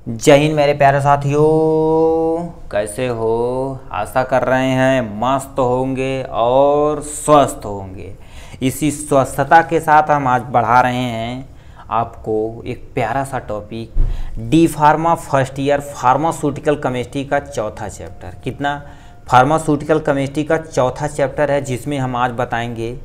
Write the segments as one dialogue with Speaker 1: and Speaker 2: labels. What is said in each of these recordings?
Speaker 1: जय हिंद मेरे प्यारे साथियों, कैसे हो? आशा कर रहे हैं मस्त होंगे और स्वस्थ होंगे। इसी स्वस्थता के साथ हम आज बढ़ा रहे हैं आपको एक प्यारा सा topic, D pharma first year pharmaceutical chemistry का चौथा चैप्टर। कितना? फार्मास्यूटिकल केमिस्ट्री का चौथा चैप्टर है, जिसमें हम आज बताएंगे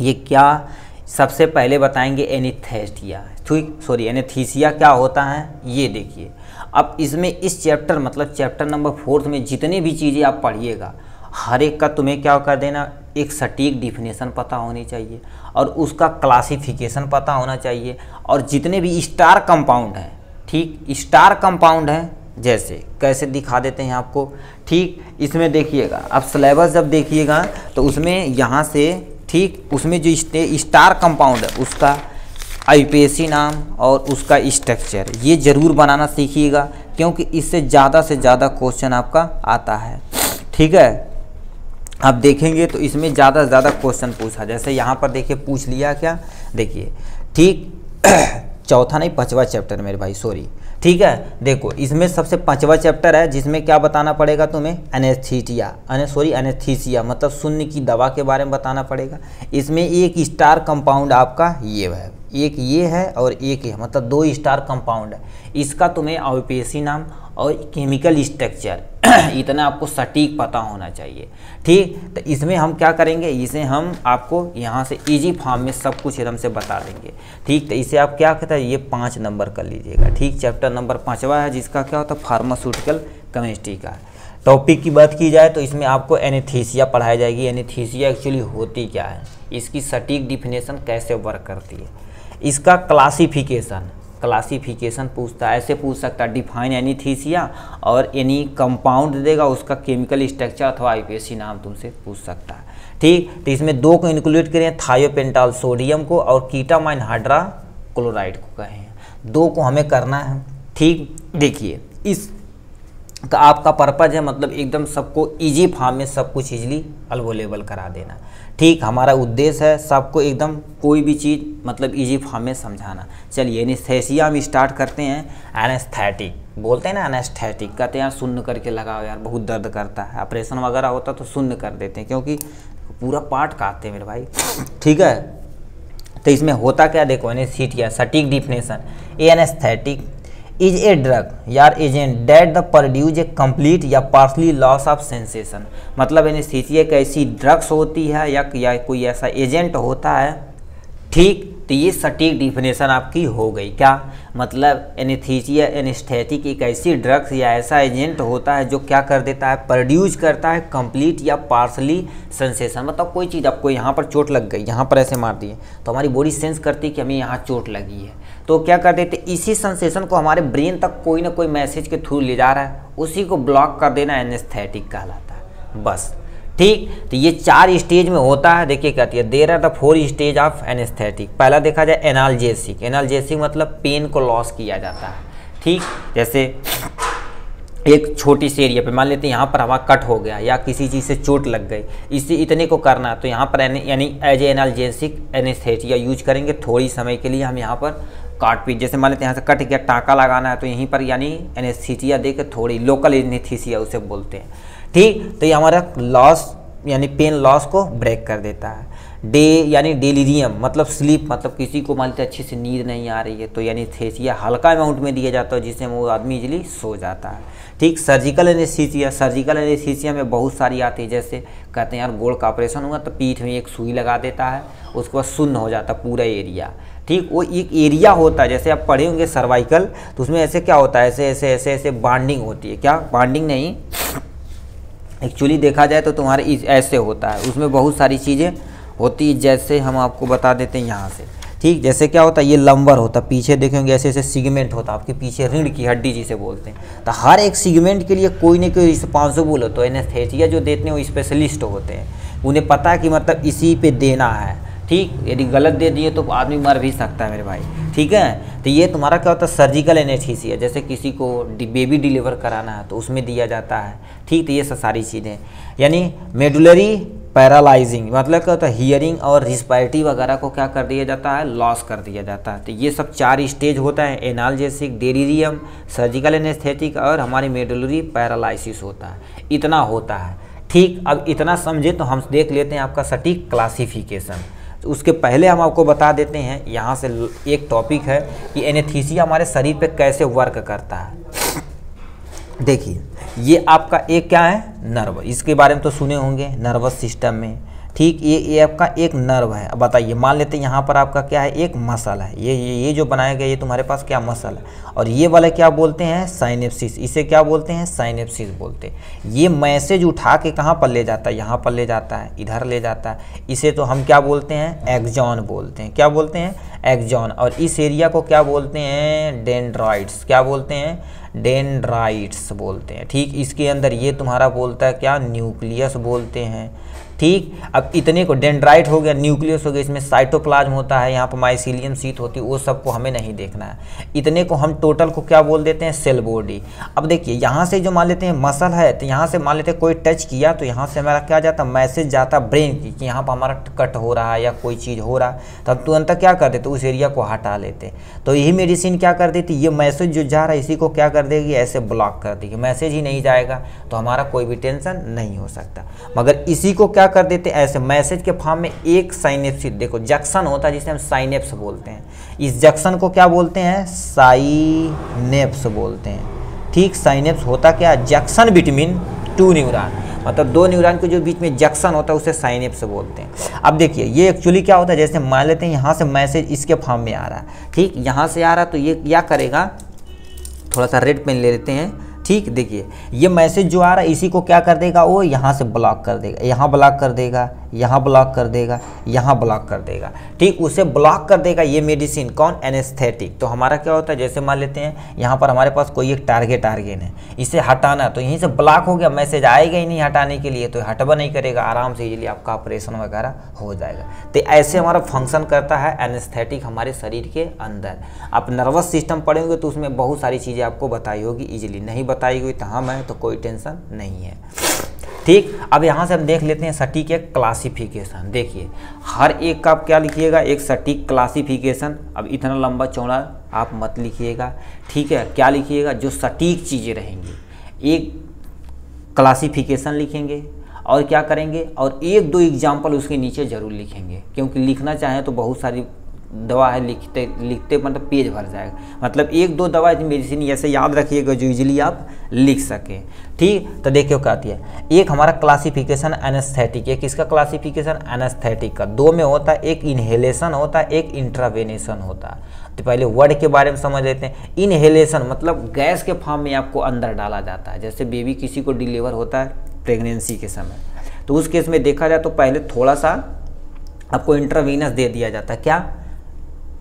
Speaker 1: ये क्या। सबसे पहले बताएंगे एनेस्थीसिया, एनेस्थीसिया क्या होता है ये देखिए। अब इसमें इस चैप्टर मतलब चैप्टर नंबर 4 में जितनी भी चीज़ें आप पढ़िएगा, हर एक का तुम्हें क्या कर देना, एक सटीक डिफिनेशन पता होनी चाहिए और उसका क्लासिफिकेशन पता होना चाहिए। और जितने भी स्टार कंपाउंड हैं, ठीक, स्टार कंपाउंड हैं, जैसे कैसे दिखा देते हैं आपको, ठीक। इसमें देखिएगा, आप सिलेबस जब देखिएगा तो उसमें यहाँ से, ठीक, उसमें जो स्टार कंपाउंड है उसका आईपीएसी नाम और उसका स्ट्रक्चर ये ज़रूर बनाना सीखिएगा, क्योंकि इससे ज़्यादा क्वेश्चन आपका आता है, ठीक है। आप देखेंगे तो इसमें ज़्यादा से ज़्यादा क्वेश्चन पूछा, जैसे यहाँ पर देखिए पूछ लिया क्या, देखिए, ठीक। चौथा नहीं, 5वां चैप्टर मेरे भाई, सॉरी, ठीक है। देखो इसमें सबसे 5वां चैप्टर है, जिसमें क्या बताना पड़ेगा तुम्हें, एनेस्थीसिया मतलब शून्य की दवा के बारे में बताना पड़ेगा। इसमें एक स्टार कंपाउंड आपका ये है, एक ये है और एक है, मतलब 2 स्टार कंपाउंड है। इसका तुम्हें आईपीएसी नाम और केमिकल स्ट्रक्चर इतना आपको सटीक पता होना चाहिए, ठीक। तो इसमें हम क्या करेंगे, इसे हम आपको यहाँ से इजी फॉर्म में सब कुछ एकदम से बता देंगे, ठीक। तो इसे आप क्या कहते हैं, ये 5 नंबर कर लीजिएगा, ठीक। चैप्टर नंबर 5वां है, जिसका क्या होता है, फार्मास्यूटिकल केमिस्ट्री का। टॉपिक की बात की जाए तो इसमें आपको एनेस्थीसिया पढ़ाई जाएगी। एनेस्थीसिया एक्चुअली होती क्या है, इसकी सटीक डिफिनेशन कैसे वर्क करती है, इसका क्लासिफिकेशन पूछता है, ऐसे पूछ सकता है, डिफाइन एनेस्थीसिया और एनी कंपाउंड देगा, उसका केमिकल स्ट्रक्चर अथवा आईपीएसी नाम तुमसे पूछ सकता है, ठीक। तो इसमें 2 को इंक्लूड करें, थायोपेंटाल सोडियम को और कीटामाइन हाइड्रोक्लोराइड को कहें, 2 को हमें करना है, ठीक। देखिए इस का आपका पर्पज है मतलब एकदम सबको इजी फॉर्म में सब कुछ इजीली अवेलेबल करा देना, ठीक। हमारा उद्देश्य है सबको एकदम कोई भी चीज़ मतलब इजी फॉर्म में समझाना। चलिए एनेस्थीसिया हम स्टार्ट करते हैं। एनेस्थेटिक बोलते हैं ना, एनेस्थेटिक कहते हैं यार शून्य करके लगाओ यार, बहुत दर्द करता है, ऑपरेशन वगैरह होता तो शून्य कर देते हैं, क्योंकि पूरा पार्ट काटते हैं मेरे भाई, ठीक है। तो इसमें होता क्या, देखो एनेस्थीसिया सटीक definition, anaesthetic is a drug यार agent that the produce a complete या पार्शली लॉस ऑफ सेंसेशन। मतलब एनेस्थीसिया एक ऐसी ड्रग्स होती है या कोई ऐसा एजेंट होता है, ठीक। तो ये सटीक डिफिनेशन आपकी हो गई। क्या मतलब, एनेस्थीसिया एनेस्थेटिक एक ऐसी ड्रग्स या ऐसा एजेंट होता है जो क्या कर देता है, प्रोड्यूस करता है कंप्लीट या पार्शली सेंसेशन। मतलब कोई चीज़, आपको यहाँ पर चोट लग गई, यहाँ पर ऐसे मार दिए तो हमारी बॉडी सेंस करती है कि हमें यहाँ चोट लगी है, तो क्या कर देते, इसी सेंसेशन को हमारे ब्रेन तक कोई ना कोई मैसेज के थ्रू ले जा रहा है, उसी को ब्लॉक कर देना एनेस्थेटिक कहलाता है, बस, ठीक। तो ये 4 स्टेज में होता है। देखिए कहती है there are the 4 stage of anaesthetic. पहला देखा जाए एनाल्जेसिक, एनाल्जेसिक मतलब पेन को लॉस किया जाता है, ठीक। जैसे एक छोटी सी एरिया पे मान लेते हैं यहाँ पर हमारा कट हो गया या किसी चीज़ से चोट लग गई, इससे इतने को करना है, तो यहाँ पर यानी as a analgesic anaesthesia use करेंगे। थोड़ी समय के लिए हम यहाँ पर काट पीट, जैसे मान लेते हैं यहाँ से कट गया, टाँका लगाना है तो यहीं पर यानी एनेस्थीसिया दे के थोड़ी लोकल एनेस्थीसिया उसे बोलते हैं, ठीक। तो ये हमारा लॉस यानी पेन लॉस को ब्रेक कर देता है। डे यानी डेलीरियम मतलब स्लीप, मतलब किसी को मान लेते अच्छे से नींद नहीं आ रही है तो यानी एनेस्थीसिया हल्का अमाउंट में दिया जाता है, जिससे वो आदमी इजीली सो जाता है, ठीक। सर्जिकल एनेस्थीसिया, सर्जिकल एनेस्थीसिया में बहुत सारी आती है, जैसे कहते हैं यार गोड़ का ऑपरेशन हुआ तो पीठ में एक सुई लगा देता है, उसके बाद शून्य हो जाता है पूरा एरिया, ठीक। वो एक एरिया होता है, जैसे आप पढ़े होंगे सर्वाइकल, तो उसमें ऐसे क्या होता है, ऐसे ऐसे ऐसे ऐसे बाइंडिंग होती है, क्या बाइंडिंग नहीं, एक्चुअली देखा जाए तो तुम्हारे ऐसे होता है, उसमें बहुत सारी चीज़ें होती है, जैसे हम आपको बता देते हैं यहाँ से, ठीक। जैसे क्या होता है, ये लंबर होता है, पीछे देखेंगे ऐसे ऐसे सिगमेंट होता है आपके पीछे, रीढ़ की हड्डी जिसे बोलते हैं। तो हर एक सिगमेंट के लिए कोई ना कोई रिस्पॉन्सिबल होता है, एनेस्थीसिया जो देते हैं वो स्पेशलिस्ट होते हैं, उन्हें पता है कि मतलब इसी पे देना है, ठीक। यदि गलत दे दिए तो आदमी मर भी सकता है मेरे भाई, ठीक है। तो ये तुम्हारा क्या होता है, सर्जिकल एनेस्थीसिया, जैसे किसी को बेबी डिलीवर कराना है तो उसमें दिया जाता है, ठीक। तो ये सब सारी चीज़ें, यानी मेडुलरी पैरालाइजिंग मतलब क्या होता है, हियरिंग और रिस्पायरेटरी वगैरह को क्या कर दिया जाता है, लॉस कर दिया जाता है। तो ये सब 4 स्टेज होता है, एनाल्जेसिक, डेलिरियम, सर्जिकल एनेस्थेटिक और हमारी मेडुलरी पैरालाइसिस होता है, इतना होता है। ठीक, अब इतना समझे तो हम देख लेते हैं आपका सटीक क्लासिफिकेशन। तो उसके पहले हम आपको बता देते हैं, यहाँ से एक टॉपिक है कि एनेस्थीसिया हमारे शरीर पे कैसे वर्क करता है। देखिए, ये आपका एक क्या है, नर्व, इसके बारे में तो सुने होंगे, नर्वस सिस्टम में। ठीक, ये आपका एक नर्व है। अब बताइए, मान लेते हैं यहाँ पर आपका क्या है, एक मसल है, ये जो बनाया गया ये तुम्हारे पास क्या मसल है, और ये वाला क्या बोलते हैं, साइनेप्सिस। इसे क्या बोलते हैं, साइनेप्सिस बोलते हैं। ये मैसेज उठा के कहाँ पर ले जाता है, यहाँ पर ले जाता है, इधर ले जाता है। इसे तो हम क्या बोलते हैं, एक्सॉन बोलते हैं। क्या बोलते हैं, एक्सॉन। और इस एरिया को क्या बोलते हैं, डेंड्राइट्स। क्या बोलते हैं, डेंड्राइट्स बोलते हैं। ठीक, इसके अंदर ये तुम्हारा बोलता है क्या, न्यूक्लियस बोलते हैं। ठीक, अब इतने को डेंड्राइट हो गया, न्यूक्लियस हो गया, इसमें साइटोप्लाज्म होता है, यहाँ पर माइसीलियम शीट होती है, वो सबको हमें नहीं देखना है। इतने को हम टोटल को क्या बोल देते हैं, सेल बॉडी। अब देखिए, यहाँ से जो मान लेते हैं मसल है, तो यहाँ से मान लेते हैं कोई टच किया तो यहाँ से हमारा क्या जाता, मैसेज जाता ब्रेन की कि यहाँ पर हमारा कट हो रहा है या कोई चीज़ हो रहा है, तो हम तुरंत क्या कर देते, उस एरिया को हटा लेते। तो यही मेडिसिन क्या कर देती, ये मैसेज जो जा रहा है इसी को क्या कर देगी, ऐसे ब्लॉक कर देगी। मैसेज ही नहीं जाएगा तो हमारा कोई भी टेंशन नहीं हो सकता। मगर इसी को क्या कर देते, ऐसे मैसेज के फॉर्म में एक साइनेप्स, देखो जंक्शन होता है जिसे हम साइनेप्स बोलते हैं। इस जंक्शन को क्या बोलते हैं, साइनेप्स बोलते हैं। ठीक, साइनेप्स होता क्या, जंक्शन बिटवीन 2 न्यूरॉन, मतलब 2 न्यूरॉन के जो बीच में जंक्शन होता है उसे साइनेप्स बोलते हैं। अब देखिए, ये एक्चुअली क्या होता है, जैसे मान लेते हैं यहाँ से मैसेज इसके फॉर्म में आ रहा है। ठीक, यहाँ से आ रहा है तो ये क्या करेगा, थोड़ा सा रेड पेन ले लेते हैं। ठीक, देखिए, ये मैसेज जो आ रहा है इसी को क्या कर देगा, वो यहाँ से ब्लॉक कर देगा, यहाँ ब्लॉक कर देगा, यहाँ ब्लॉक कर देगा, यहाँ ब्लॉक कर देगा। ठीक, उसे ब्लॉक कर देगा ये मेडिसिन, कौन, एनेस्थेटिक। तो हमारा क्या होता है, जैसे मान लेते हैं यहाँ पर हमारे पास कोई एक टारगेट है, इसे हटाना, तो यहीं से ब्लॉक हो गया, मैसेज आएगा ही नहीं हटाने के लिए, तो हटवा नहीं करेगा, आराम से इजीली आपका ऑपरेशन वगैरह हो जाएगा। तो ऐसे हमारा फंक्शन करता है एनेस्थेटिक हमारे शरीर के अंदर। आप नर्वस सिस्टम पढ़ेंगे तो उसमें बहुत सारी चीज़ें आपको बताई होगी, इजीली नहीं बताई हुई तो हम हैं तो कोई टेंशन नहीं है। ठीक, अब यहाँ से हम देख लेते हैं सटीक एक क्लासिफिकेशन। देखिए, हर एक का आप क्या लिखिएगा, एक सटीक क्लासिफिकेशन। अब इतना लंबा चौड़ा आप मत लिखिएगा, ठीक है। क्या लिखिएगा, जो सटीक चीज़ें रहेंगी, एक क्लासिफिकेशन लिखेंगे और क्या करेंगे, और 1-2 एग्जाम्पल उसके नीचे ज़रूर लिखेंगे, क्योंकि लिखना चाहें तो बहुत सारी दवा है, लिखते लिखते मतलब पेज भर जाएगा। मतलब 1-2 दवा मेडिसिन ऐसे याद रखिएगा जो इजीली आप लिख सकें। ठीक, तो देखिए क्या आती है, एक हमारा क्लासिफिकेशन एनेस्थेटिक, एक इसका क्लासिफिकेशन एनेस्थेटिक का 2 में होता है, एक इनहेलेशन होता है, एक इंट्रावेनेशन होता है। तो पहले वर्ड के बारे में समझ लेते हैं। इनहेलेशन मतलब गैस के फॉर्म में आपको अंदर डाला जाता है। जैसे बेबी किसी को डिलीवर होता है प्रेगनेंसी के समय, तो उस केस में देखा जाए तो पहले थोड़ा सा आपको इंट्रावीनस दे दिया जाता है, क्या,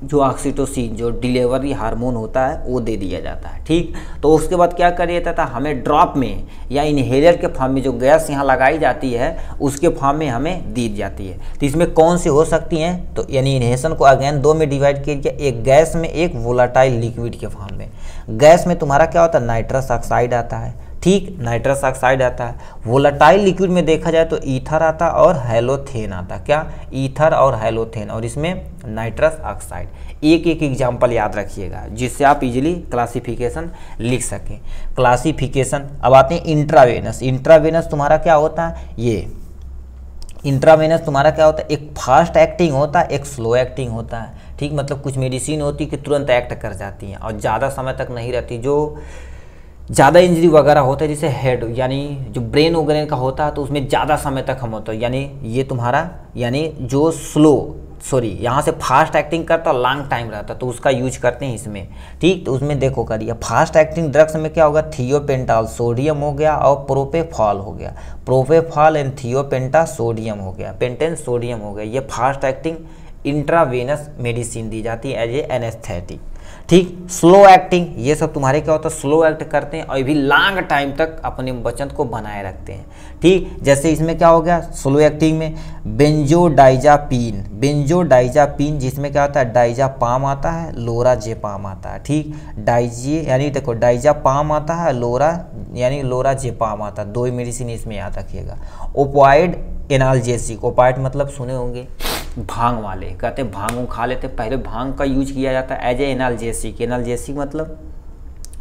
Speaker 1: जो ऑक्सीटोसिन जो डिलीवरी हार्मोन होता है वो दे दिया जाता है। ठीक, तो उसके बाद क्या कर दिया जाता है, हमें ड्रॉप में या इनहेलर के फॉर्म में जो गैस यहाँ लगाई जाती है उसके फॉर्म में हमें दी जाती है। तो इसमें कौन सी हो सकती हैं, तो यानी इनहेलेशन को अगेन 2 में डिवाइड किया, एक गैस में, एक वोलाटाइल लिक्विड के फॉर्म में। गैस में तुम्हारा क्या होता है, नाइट्रस ऑक्साइड आता है। ठीक, नाइट्रस ऑक्साइड आता है। वोलाटाइल लिक्विड में देखा जाए तो ईथर आता और हैलोथेन आता। क्या, ईथर और हैलोथेन, और इसमें नाइट्रस ऑक्साइड। एक एक एग्जाम्पल याद रखिएगा जिससे आप इजीली क्लासिफिकेशन लिख सकें। क्लासिफिकेशन, अब आते हैं इंट्रावेनस। इंट्रावेनस तुम्हारा क्या होता है, ये इंट्रावेनस तुम्हारा क्या होता है, एक फास्ट एक्टिंग होता है, एक स्लो एक्टिंग होता है। ठीक, मतलब कुछ मेडिसिन होती है कि तुरंत एक्ट कर जाती हैं और ज़्यादा समय तक नहीं रहती। जो ज़्यादा इंजरी वगैरह होता है, जैसे हेड यानी जो ब्रेन वगैरह का होता है, तो उसमें ज़्यादा समय तक हम होता है, यानी ये तुम्हारा, यानी जो यहाँ से फास्ट एक्टिंग करता है, लॉन्ग टाइम रहता है, तो उसका यूज करते हैं इसमें। ठीक, तो उसमें देखो करिए, फास्ट एक्टिंग ड्रग्स में क्या होगा, थियोपेंटाल सोडियम हो गया और प्रोपेफॉल हो गया। प्रोपेफॉल एंड थियोपेंटा सोडियम हो गया, पेंटेन सोडियम हो गया। ये फास्ट एक्टिंग इंट्रावेनस मेडिसिन दी जाती है एज ए एनेस्थेटिक। ठीक। स्लो एक्टिंग, ये सब तुम्हारे क्या होता है, स्लो एक्ट करते हैं और ये भी लॉन्ग टाइम तक अपने वचन को बनाए रखते हैं। ठीक, जैसे इसमें क्या हो गया स्लो एक्टिंग में बेंजोडाइजापीन, बेंजोडाइजापीन जिसमें क्या होता है डाइजापाम आता है, लोराजेपाम आता है। ठीक, डाइजे यानी देखो डाइजापाम आता है, लोरा यानी लोराजेपाम आता है, 2 मेडिसिन इसमें याद रखिएगा। ओपाइड एनाल्जेसिक, ओपाइड मतलब सुने होंगे भांग वाले, कहते हैं भांग खा लेते, पहले भांग का यूज किया जाता है एज ए एनाल्जेसिक, एनाल्जेसिक मतलब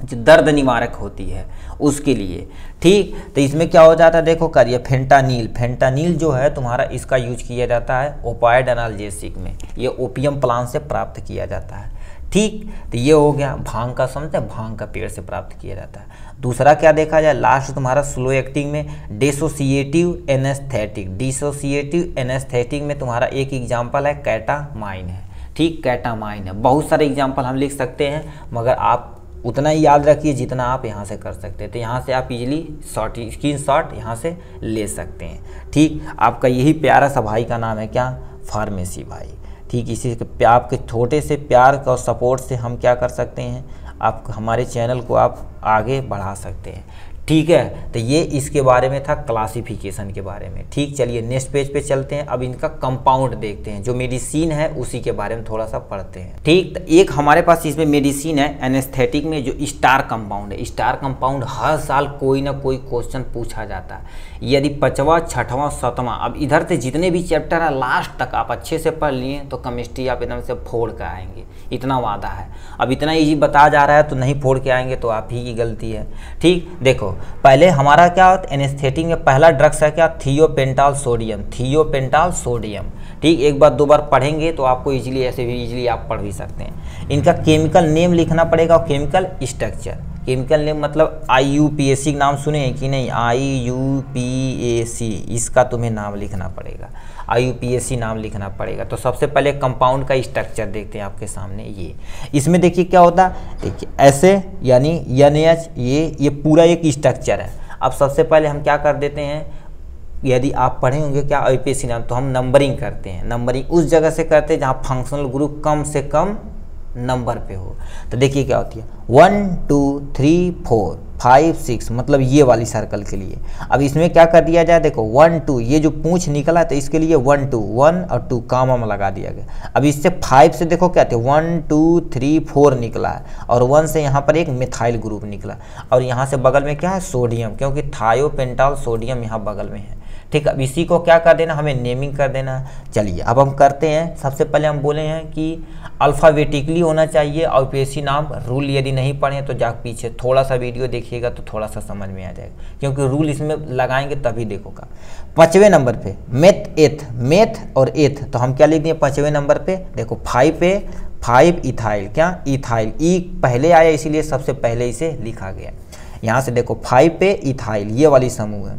Speaker 1: जो दर्द निवारक होती है उसके लिए। ठीक, तो इसमें क्या हो जाता है देखो करिए फेंटानिल, फेंटानिल जो है तुम्हारा इसका यूज किया जाता है ओपाइड एनाल्जेसिक में, ये ओपियम प्लांट से प्राप्त किया जाता है। ठीक, तो ये हो गया भांग का, समझते हैं भांग का पेड़ से प्राप्त किया जाता है। दूसरा क्या देखा जाए लास्ट तुम्हारा स्लो एक्टिंग में डिसोसिएटिव एनेस्थेटिक, डिसोसिएटिव एनेस्थेटिक में तुम्हारा एक एग्जांपल है कैटामाइन है। ठीक, कैटामाइन है, बहुत सारे एग्जांपल हम लिख सकते हैं मगर आप उतना ही याद रखिए जितना आप यहाँ से कर सकते हैं। तो यहाँ से आप इजीली स्क्रीनशॉट यहाँ से ले सकते हैं। ठीक, आपका यही प्यारा सा भाई का नाम है क्या, फार्मेसी भाई। ठीक, इसी के आपके छोटे से प्यार और सपोर्ट से हम क्या कर सकते हैं, आप हमारे चैनल को आप आगे बढ़ा सकते हैं। ठीक है, तो ये इसके बारे में था क्लासिफिकेशन के बारे में। ठीक, चलिए नेक्स्ट पेज पे चलते हैं, अब इनका कंपाउंड देखते हैं, जो मेडिसिन है उसी के बारे में थोड़ा सा पढ़ते हैं। ठीक, तो एक हमारे पास इसमें मेडिसिन है एनेस्थेटिक में जो स्टार कंपाउंड है। स्टार कंपाउंड हर साल कोई ना कोई क्वेश्चन पूछा जाता है, यदि 5वां 6वां 7वां, अब इधर से जितने भी चैप्टर है लास्ट तक आप अच्छे से पढ़ लिए तो केमिस्ट्री आप एकदम से फोड़ के आएंगे, इतना वादा है। अब इतना ईजी बता जा रहा है तो नहीं फोड़ के आएंगे तो आप ही की गलती है। ठीक, देखो पहले हमारा क्या होता है एनेस्थेटिक में पहला ड्रग्स है क्या, थियोपेंटाल सोडियम, थियोपेंटाल सोडियम। ठीक, एक बार 2 बार पढ़ेंगे तो आपको इजीली ऐसे भी इजीली आप पढ़ भी सकते हैं। इनका केमिकल नेम लिखना पड़ेगा और केमिकल स्ट्रक्चर, केमिकल नेम मतलब IUPAC नाम सुने हैं कि नहीं, IUPAC इसका तुम्हें नाम लिखना पड़ेगा, IUPAC नाम लिखना पड़ेगा। तो सबसे पहले कंपाउंड का स्ट्रक्चर देखते हैं आपके सामने। ये इसमें देखिए क्या होता है, देखिए ऐसे यानी NH, ये पूरा एक स्ट्रक्चर है। अब सबसे पहले हम क्या कर देते हैं, यदि आप पढ़े होंगे क्या IUPAC नाम, तो हम नंबरिंग करते हैं। नंबरिंग उस जगह से करते हैं जहाँ फंक्शनल ग्रुप कम से कम नंबर पे हो। तो देखिए क्या होती है 1 2 3 4 5 6 मतलब ये वाली सर्कल के लिए। अब इसमें क्या कर दिया जाए, देखो 1 2 ये जो पूंछ निकला तो इसके लिए 1 2 1 और 2 कामा में लगा दिया गया। अब इससे 5 से देखो क्या थे 1 2 3 4 निकला है और 1 से यहाँ पर एक मिथाइल ग्रुप निकला और यहाँ से बगल में क्या है सोडियम, क्योंकि थायोपेंटाल सोडियम यहाँ बगल में है। ठीक, अब इसी को क्या कर देना, हमें नेमिंग कर देना। चलिए अब हम करते हैं। सबसे पहले हम बोले हैं कि अल्फ़ाबेटिकली होना चाहिए और IUPAC नाम। रूल यदि नहीं पढ़े तो जा पीछे थोड़ा सा वीडियो देखिएगा तो थोड़ा सा समझ में आ जाएगा, क्योंकि रूल इसमें लगाएंगे तभी देखोगा। 5वें नंबर पे मेथ एथ, मेथ और एथ, तो हम क्या लिख दिए 5वें नंबर पे, देखो 5 पे 5 इथाइल, क्या इथाइल, ई पहले आया इसीलिए सबसे पहले इसे लिखा गया। यहाँ से देखो 5 पे इथाइल, ये वाली समूह है।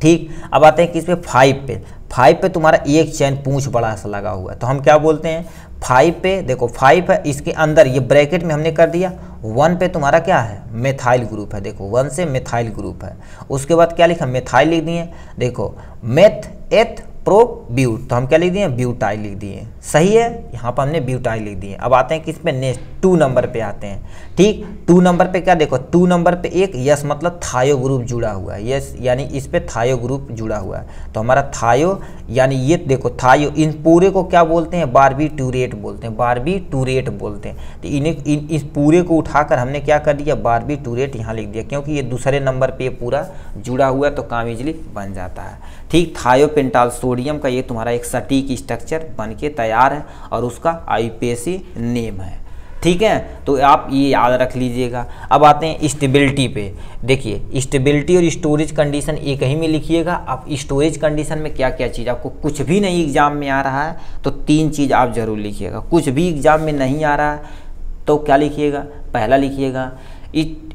Speaker 1: ठीक, अब आते हैं किस पे 5 पे, 5 पे तुम्हारा एक चैन पूंछ बड़ा सा लगा हुआ है तो हम क्या बोलते हैं 5 पे, देखो 5 है इसके अंदर ये ब्रैकेट में हमने कर दिया। 1 पे तुम्हारा क्या है मेथाइल ग्रुप है, देखो 1 से मेथाइल ग्रुप है। उसके बाद क्या लिखा मेथाइल लिख दिए, देखो मेथ एथ प्रो ब्यूट, तो हम क्या लिख दिए ब्यूटाइल लिख दिए। सही है, यहाँ पर हमने ब्यूटाइल लिख दिए। अब आते हैं किस पे नेक्स्ट 2 नंबर पे आते हैं। ठीक, 2 नंबर पे क्या, देखो 2 नंबर पे एक यस मतलब थायो ग्रुप जुड़ा हुआ है, यस यानी इस पे थायो ग्रुप जुड़ा हुआ है तो हमारा थायो यानी ये देखो थायो, इन पूरे को क्या बोलते हैं बारबीट्यूरेट बोलते हैं, बारबीट्यूरेट बोलते हैं। तो इन्हें इस पूरे को उठाकर हमने क्या कर दिया बारबीट्यूरेट यहाँ लिख दिया, क्योंकि ये दूसरे नंबर पे ये पूरा जुड़ा हुआ है तो काम इजली बन जाता है। ठीक, थायोपेंटाल सोडियम का ये तुम्हारा एक सटीक स्ट्रक्चर बन के तैयार है और उसका IUPAC नेम है। ठीक है, तो आप ये याद रख लीजिएगा। अब आते हैं स्टेबिलिटी पे। देखिए स्टेबिलिटी और स्टोरेज कंडीशन एक ही में लिखिएगा। आप स्टोरेज कंडीशन में क्या क्या चीज़, आपको कुछ भी नहीं एग्जाम में आ रहा है तो 3 चीज़ आप जरूर लिखिएगा। कुछ भी एग्जाम में नहीं आ रहा है तो क्या लिखिएगा, पहला लिखिएगा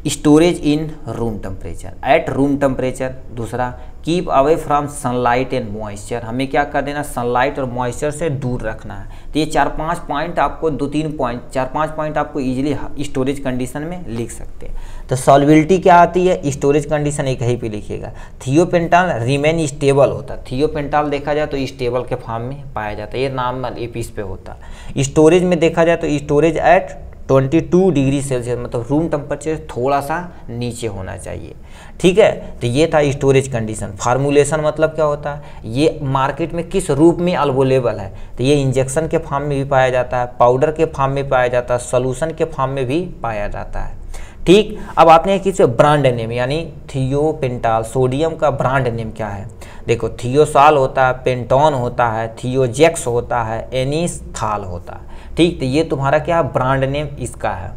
Speaker 1: storage in room temperature, at room temperature. दूसरा keep away from sunlight and moisture, हमें क्या कर देना सनलाइट और मॉइस्चर से दूर रखना है। तो ये 4-5 पॉइंट आपको 2-3 पॉइंट 4-5 पॉइंट आपको इजीली स्टोरेज कंडीशन में लिख सकते हैं। तो सॉल्बिलिटी क्या आती है, स्टोरेज कंडीशन एक ही पे लिखिएगा। थियोपेंटाल रिमेन स्टेबल होता है, थियोपेंटाल देखा जाए तो स्टेबल के फॉर्म में पाया जाता है, ये नॉर्मल एपीस पे होता है। स्टोरेज में देखा जाए तो स्टोरेज एट 22 डिग्री सेल्सियस, मतलब रूम टेम्परेचर थोड़ा सा नीचे होना चाहिए। ठीक है, तो ये था स्टोरेज कंडीशन। फार्मूलेशन मतलब क्या होता है, ये मार्केट में किस रूप में अवेलेबल है, तो ये इंजेक्शन के फॉर्म में भी पाया जाता है, पाउडर के फॉर्म में पाया जाता है, सोल्यूशन के फॉर्म में भी पाया जाता है। ठीक, अब आते हैं किस ब्रांड नेम, यानी थियोपेंटाल सोडियम का ब्रांड नेम क्या है। देखो, थियोसाल होता है, पेंटोन होता है, थियोजेक्स होता है, एनिस्थाल होता है। ठीक, तो ये तुम्हारा क्या ब्रांड नेम इसका है।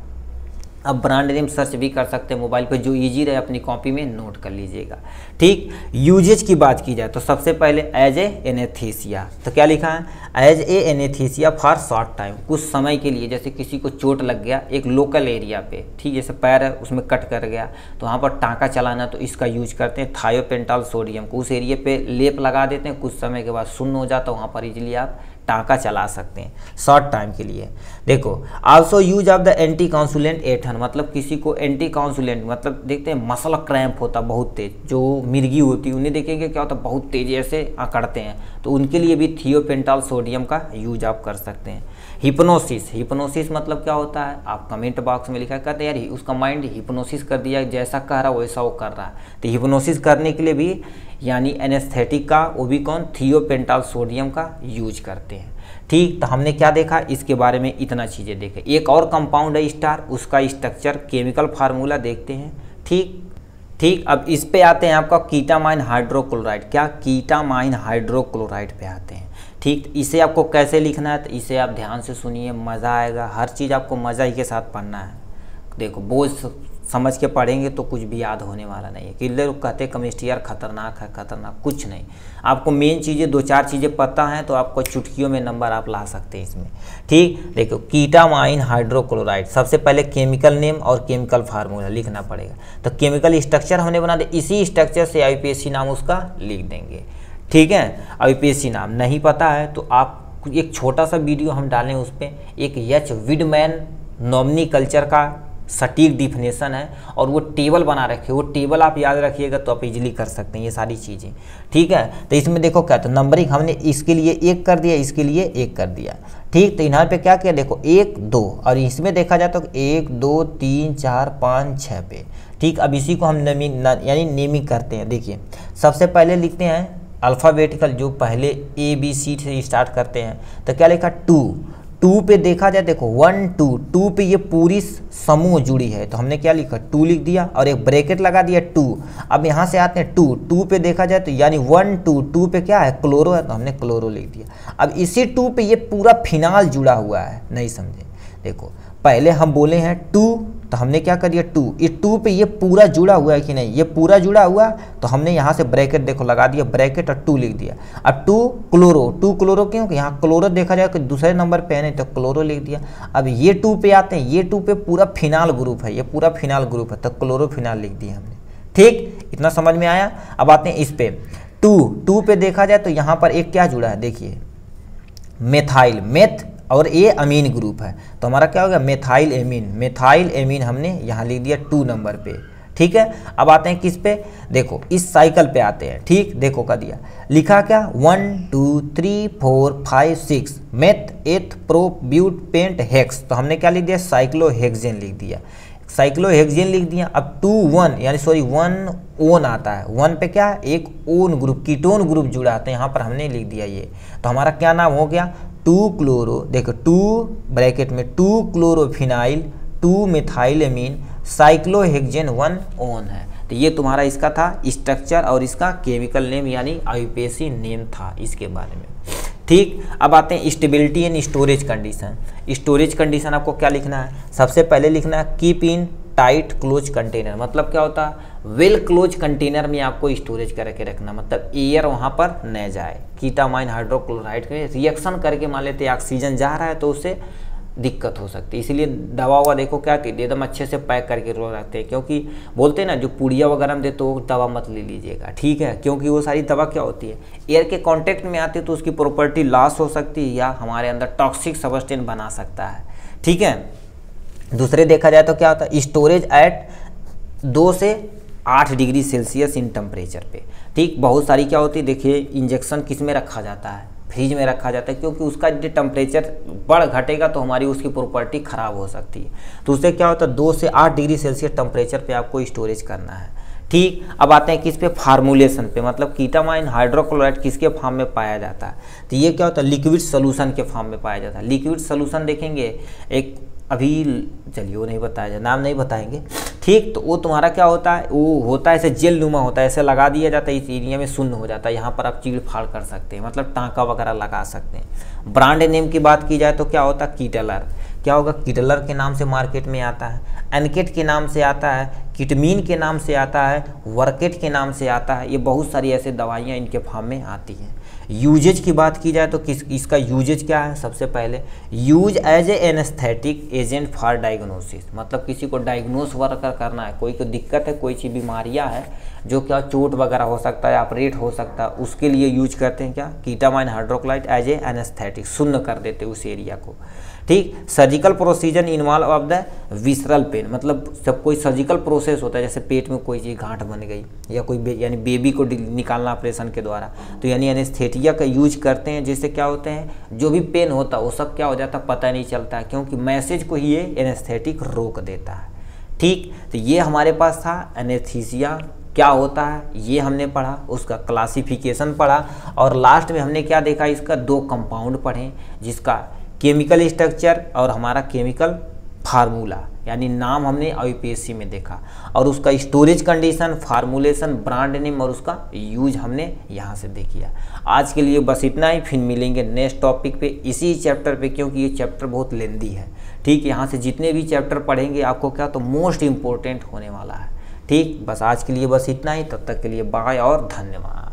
Speaker 1: अब ब्रांड नेम सर्च भी कर सकते हैं मोबाइल पे, जो इजी रहे अपनी कॉपी में नोट कर लीजिएगा। ठीक, यूजेज की बात की जाए तो सबसे पहले एज ए एनेस्थीसिया, तो क्या लिखा है, as a anaesthesia for short time, कुछ समय के लिए, जैसे किसी को चोट लग गया एक लोकल एरिया पे, ठीक, जैसे पैर है उसमें कट कर गया तो वहाँ पर टाँका चलाना, तो इसका यूज करते हैं थायोपेंटाल सोडियम को, उस एरिया पे लेप लगा देते हैं, कुछ समय के बाद सुन्न हो जाता है, वहाँ पर इजीली आप टाँका चला सकते हैं शॉर्ट टाइम के लिए। देखो, also use of the anticonvulsant एथन, मतलब किसी को एंटी काउंसुलेंट, मतलब देखते हैं मसल क्रैम्प होता बहुत तेज, जो मिर्गी होती है उन्हें देखेंगे क्या होता है बहुत तेजी ऐसे अकड़ते हैं, तो उनके लिए भी थियोपेंटाल सोडियम का यूज आप कर सकते हैं। हिप्नोसिस, हिप्नोसिस मतलब क्या होता है, आप कमेंट बॉक्स में लिखा करते हैं यार उसका माइंड हिप्नोसिस कर दिया, जैसा कह रहा वैसा वो कर रहा है, तो हिप्नोसिस करने के लिए भी यानी एनेस्थेटिक का, वो भी कौन, थियोपेंटाल सोडियम का यूज करते हैं। ठीक, तो हमने क्या देखा इसके बारे में, इतना चीज़ें देखे। एक और कंपाउंड है स्टार, उसका स्ट्रक्चर केमिकल फार्मूला देखते हैं। ठीक, अब इस पे आते हैं आपका कीटामाइन हाइड्रोक्लोराइड, क्या कीटामाइन हाइड्रोक्लोराइड पे आते हैं। ठीक, इसे आपको कैसे लिखना है, तो इसे आप ध्यान से सुनिए, मज़ा आएगा, हर चीज़ आपको मज़ा ही के साथ पढ़ना है। देखो, बोझ समझ के पढ़ेंगे तो कुछ भी याद होने वाला नहीं है, कि लोग कहते हैं केमिस्ट्री यार खतरनाक है, खतरनाक कुछ नहीं, आपको मेन चीज़ें 2-4 चीज़ें पता हैं तो आपको चुटकियों में नंबर आप ला सकते हैं इसमें। ठीक, देखो कीटामाइन हाइड्रोक्लोराइड, सबसे पहले केमिकल नेम और केमिकल फार्मूला लिखना पड़ेगा, तो केमिकल स्ट्रक्चर हमने बना दिया, इसी स्ट्रक्चर से IUPAC नाम उसका लिख देंगे। ठीक है, IUPAC नाम नहीं पता है तो आप एक छोटा सा वीडियो हम डालें, उस पर एक एच विडमैन नॉमिनी कल्चर का सटीक डिफिनेशन है और वो टेबल बना रखे, वो टेबल आप याद रखिएगा तो आप इजीली कर सकते हैं ये सारी चीज़ें। ठीक है, तो इसमें देखो क्या, तो नंबरिंग हमने इसके लिए 1 कर दिया, इसके लिए 1 कर दिया। ठीक, तो यहाँ पे क्या किया, देखो 1 2, और इसमें देखा जाए तो 1 2 3 4 5 6 पे। ठीक, अब इसी को हम यानी नेमिंग करते हैं। देखिए, सबसे पहले लिखते हैं अल्फ़ाबेटिकल, जो पहले ABC से स्टार्ट करते हैं, तो क्या लिखा 2 पे देखा जाए, देखो 1 2 पे ये पूरी समूह जुड़ी है, तो हमने क्या लिखा 2 लिख दिया और एक ब्रैकेट लगा दिया 2। अब यहाँ से आते हैं 2 पे देखा जाए तो यानी 1 2 पे क्या है, क्लोरो है, तो हमने क्लोरो लिख दिया। अब इसी 2 पे ये पूरा फिनाल जुड़ा हुआ है, नहीं समझे, देखो पहले हम बोले हैं 2, तो हमने क्या कर दिया 2, इस 2 पे ये पूरा जुड़ा हुआ है कि नहीं, ये पूरा जुड़ा हुआ, तो हमने यहाँ से ब्रैकेट देखो लगा दिया, ब्रैकेट और 2 लिख दिया। अब 2 क्लोरो क्यों, यहाँ क्लोरो देखा जाए कि दूसरे नंबर पे है, नहीं तो क्लोरो लिख दिया। अब ये 2 पे आते हैं, ये 2 पे पूरा फिनाल ग्रुप है, ये पूरा फिनाल ग्रुप है, तो क्लोरोफिनाल लिख दिया हमने। ठीक, इतना समझ में आया। अब आते हैं इस पे 2 पे देखा जाए तो यहाँ पर एक क्या जुड़ा है, देखिए मेथाइल, मेथ और ये अमीन ग्रुप है, तो हमारा क्या होगा मेथाइल एमीन हमने यहाँ लिख दिया 2 नंबर पे। ठीक है, अब आते हैं किस पे, देखो इस साइकिल पे आते हैं। ठीक, देखो का दिया लिखा क्या 1 2 3 4 5 6 मेथ एथ प्रो ब्यूट पेंट हेक्स, तो हमने क्या लिख दिया साइक्लोहेक्सेन लिख दिया, साइक्लोहेक्सेन लिख दिया। अब 1 ओन आता है, 1 पे क्या एक ओन ग्रुप कीटोन ग्रुप जुड़ा आता है, यहाँ पर हमने लिख दिया ये, तो हमारा क्या नाम हो गया 2 क्लोरो, देखो 2 ब्रैकेट में 2 क्लोरोफिनाइल 2 मिथाइलेमीन साइक्लोहेक्सेन 1 ओन है। तो ये तुम्हारा इसका था स्ट्रक्चर और इसका केमिकल नेम यानी IUPAC नेम था इसके बारे में। ठीक, अब आते हैं stability and storage condition. Storage condition आपको क्या लिखना है, सबसे पहले लिखना है keep in tight close container, मतलब क्या होता है वेल क्लोज कंटेनर में आपको स्टोरेज करके रखना, मतलब एयर वहाँ पर न जाए। कीटामाइन हाइड्रोक्लोराइड के रिएक्शन करके मान लेते ऑक्सीजन जा रहा है तो उससे दिक्कत हो सकती है, इसीलिए दवा ववा देखो क्या कि एकदम अच्छे से पैक करके रो रखते हैं, क्योंकि बोलते हैं ना जो पुड़िया वगैरह में देते वो दवा मत ले लीजिएगा। ठीक है, क्योंकि वो सारी दवा क्या होती है एयर के कांटेक्ट में आती है तो उसकी प्रॉपर्टी लॉस हो सकती है या हमारे अंदर टॉक्सिक सब्सटेंस बना सकता है। ठीक है, दूसरे देखा जाए तो क्या होता है स्टोरेज एट 2 से 8 डिग्री सेल्सियस इन टेम्परेचर पे। ठीक, बहुत सारी क्या होती है देखिए इंजेक्शन किस में रखा जाता है फ्रिज में रखा जाता है, क्योंकि उसका जो टेम्परेचर बढ़ घटेगा तो हमारी उसकी प्रॉपर्टी ख़राब हो सकती है। तो उससे क्या होता है 2 से 8 डिग्री सेल्सियस टेम्परेचर पे आपको स्टोरेज करना है। ठीक, अब आते हैं किस पे, फार्मूलेशन पे, मतलब कीटामाइन हाइड्रोक्लोराइड किसके फॉर्म में पाया जाता है। तो ये क्या होता है लिक्विड सोल्यूशन के फॉर्म में पाया जाता है। लिक्विड सोल्यूशन देखेंगे एक, अभी चलिए वो नहीं बताया जाए, नाम नहीं बताएंगे। ठीक, तो वो तुम्हारा क्या होता है, वो होता है ऐसे जेल नुमा होता है, ऐसे लगा दिया जाता है, इस एरिया में शून्य हो जाता है, यहाँ पर आप चीड़ फाड़ कर सकते हैं, मतलब टाँका वगैरह लगा सकते हैं। ब्रांड नेम की बात की जाए तो क्या होता है कीटलर, क्या होगा किटलर के नाम से मार्केट में आता है, एनकेट के नाम से आता है, किटमीन के नाम से आता है, वर्केट के नाम से आता है। ये बहुत सारी ऐसे दवाइयाँ इनके फार्म में आती हैं। यूजेज की बात की जाए तो इसका यूजेज क्या है, सबसे पहले use as a anaesthetic agent for diagnosis, मतलब किसी को डायग्नोस वर्क करना है, कोई को दिक्कत है, कोई सी बीमारियां है जो क्या चोट वगैरह हो सकता है, ऑपरेट हो सकता है, उसके लिए यूज करते हैं क्या ketamine hydrochloride as a anaesthetic, शून्य कर देते उस एरिया को। ठीक, surgical procedure involve of the visceral pain, मतलब जब कोई सर्जिकल प्रोसेस होता है, जैसे पेट में कोई चीज़ गांठ बन गई या कोई यानी बेबी को निकालना ऑपरेशन के द्वारा, तो यानी एनेस्थेटिया का यूज करते हैं, जिससे क्या होते हैं जो भी पेन होता है वो सब क्या हो जाता है पता नहीं चलता है, क्योंकि मैसेज को ही ये एनेस्थेटिक रोक देता है। ठीक, तो ये हमारे पास था एनेस्थीसिया क्या होता है, ये हमने पढ़ा, उसका क्लासिफिकेशन पढ़ा, और लास्ट में हमने क्या देखा, इसका 2 कंपाउंड पढ़े, जिसका केमिकल स्ट्रक्चर और हमारा केमिकल फार्मूला, यानी नाम हमने यूपीएससी में देखा, और उसका storage condition, formulation, brand name और उसका यूज हमने यहाँ से देख लिया। आज के लिए बस इतना ही, फिर मिलेंगे नेक्स्ट टॉपिक पे इसी चैप्टर पे, क्योंकि ये चैप्टर बहुत लेंदी है। ठीक, यहाँ से जितने भी चैप्टर पढ़ेंगे आपको क्या तो मोस्ट इम्पोर्टेंट होने वाला है। ठीक, बस आज के लिए बस इतना ही, तब तक के लिए बाय और धन्यवाद।